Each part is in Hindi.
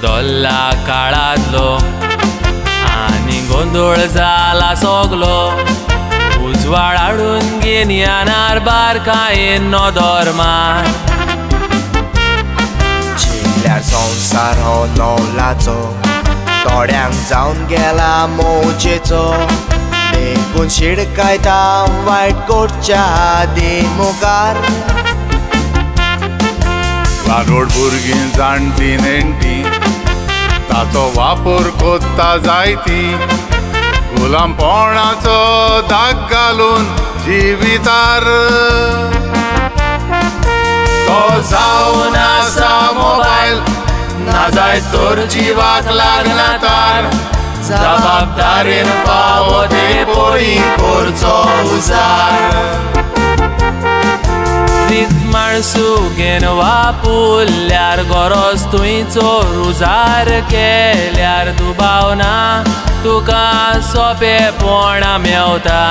बदलला काळांतलो आनी गोंधळ जाला सगलो उजवाड हाडून घेन यानार बारकायेन नदर मार चिंतल्यार संवसार हो नवलाचो थोड्यांक जावन गेला मोजेचो देखून शिडकायता वायट कोटच्या आदी मुखार लाडोड भुरगीं जाणटी नेणटी ताचो वापर कोत्ता जायती गुलामपणाचो दाग घालून जिवितार तो जावन आसा मोबायल ना जाय तर जिवाक लागना तार जबाबदारेन फावो ते पळी करचो उजार माणसूगेन वापुरल्यार गरज तुयचो रुजार केल्यार दुबावना तुका सोंपेपणा मेवता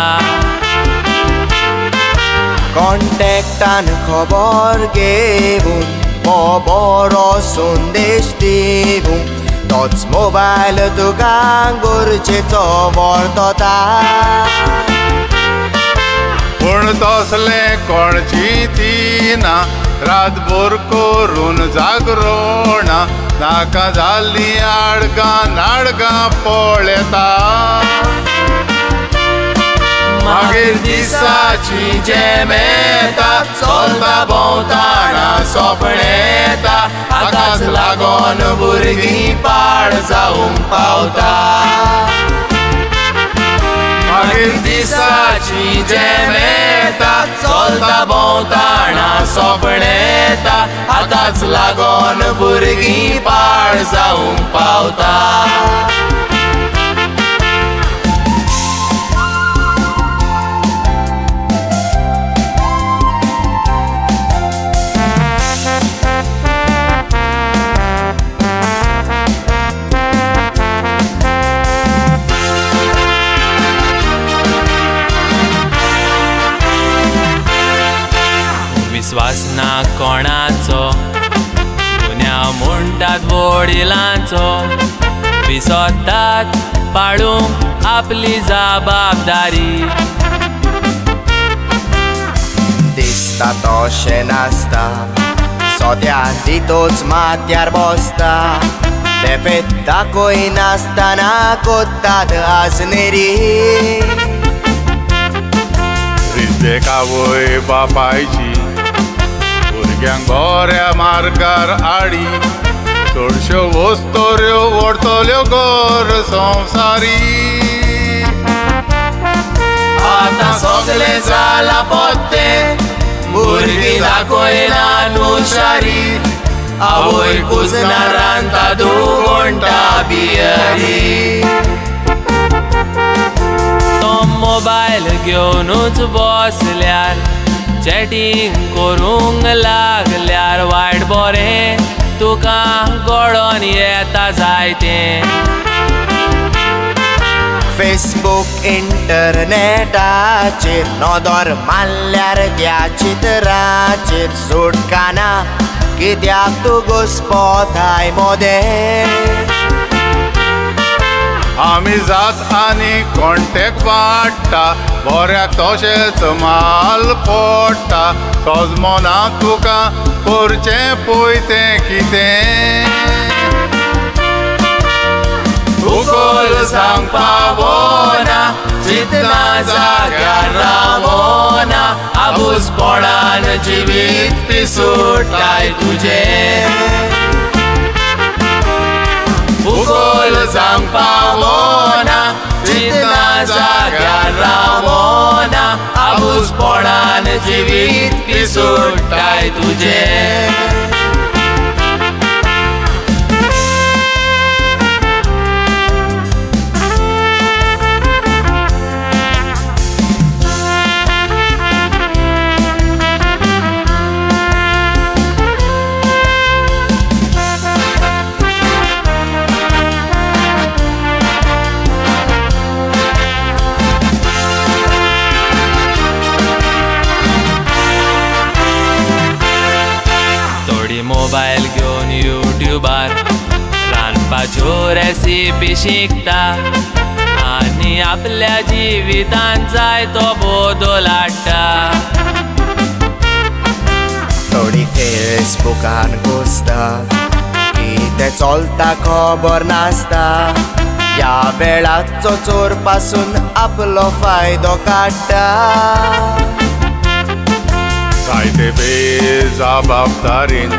कॉन्टॅक्टान खबर घेवन बरो संदेश दिवूं तोच मोबायल तुका गरजेचो वर्तता पूण तसले कोणची ती ना रातभर करून जागरोणा नाका जाल्ली आडगां नाडगां पळयता मागीर दिसाची जेमेता चलता भोंवताना सपन येता हाकाच लागोन भुरगीं पाड जावंक पावता मागीर दिसाची जेमेता चलता भोंवताना सपन येता हाकाच लागोन भुरगीं पाड जावंक पावता विश्वास ना कोणाचो दुन्या म्हणटात वडिलांचो विसरतात पाळूंक आपली जबाबदारी दिसता तशें नासता सोद्या दितोच माथ्यार बसता तेफेत दाखोय नासतना कोत्तात आजनेरी देखावय बापायची भुरग्यांक बऱ्या मार्गार हाडी चडश्यो वस्तोऱ्यो व्हरतल्यो घर संवसारी आतां सगळें जाला पत्ते भुरगीं दाखयना नुशारी आवय कुजना रांदता 2 घंटा बियरी मोबायल घेवनूच बसल्यार चॅटिंग करूंक लागल्यार वायट बरें तुका गळोन येता जायतें फेसबूक इंटरनेटाचेर नदर मारल्यार त्या चित्राचेर सुटका ना कित्याक तूं घुस्पोताय मोदें आमी जात आनी कॉन्टॅक्ट वाडटा बऱ्याक तशेंच माल पडटा सजमोना तुका करचें पळय कितें उखल सांगपा वोना चिंतना जाग्यार रावोना आबुजपणान जिवीत पिसुटाय तुजें उखल सांगपा वोना चिंतना जाग्यार रावोना आबुजपणान जिवीत पिसुटाय तुजें नव्यो रेसिपी शिकता आनी आपल्या जिवितांत जाय तो बदल हाडटा. थोडी फेसबुकान घुसता कितें चलता खबर नासता. ह्या वेळाचो चोर पासून आपलो फायदो काडटा. जायते बेजबाबदारीन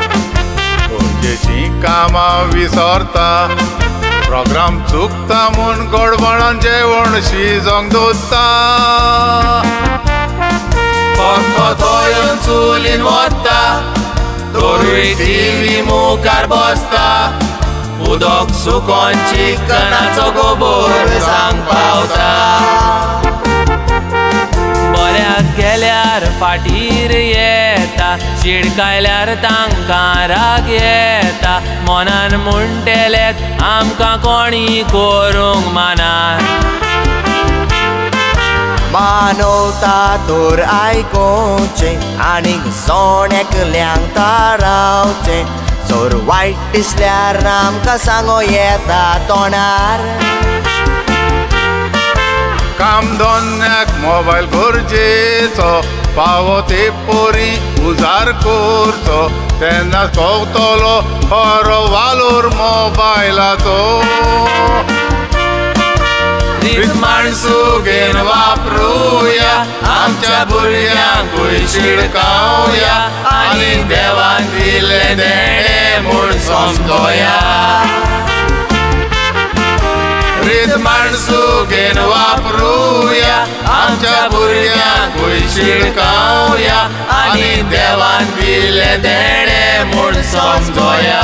गरजेची कामां विसरता. प्रोग्राम चुकता म्हूण गडबडान जेवण शिजोवंक दवरता. थंय चुलीन वता तोरूय टीव्ही मुखार बसता. उदक सुकोवन चिकनाचो गोबोर सांग पावता. बऱ्याक गेल्यार फाटीर येता चिडकायल्यार तांकां राग येता. मनान म्हणटलेत आमकां कोणी करूंक मानात. मानवता तर आयकोचें आनीक सोण्याकल्यांक तारावचें. चोर वायट दिसल्यार आमकां सांगो येता तोंडार. काम धंद्याक मोबायल गरजेचो. फावो ते पोरी उजार करचो. तेन्ना कळटलो खरो वालोर मोबायलाचो. रितमाण सुगेन वापरूया आमच्या भुरग्यांकूय शिडकावया आनी देवान दिले देणे म्हूण समजोया. रितमाण सुगेन वापरूया आमच्या भुरग्यांकूय शिडकावया आनी देवान दिले देणे म्हूण समजोया.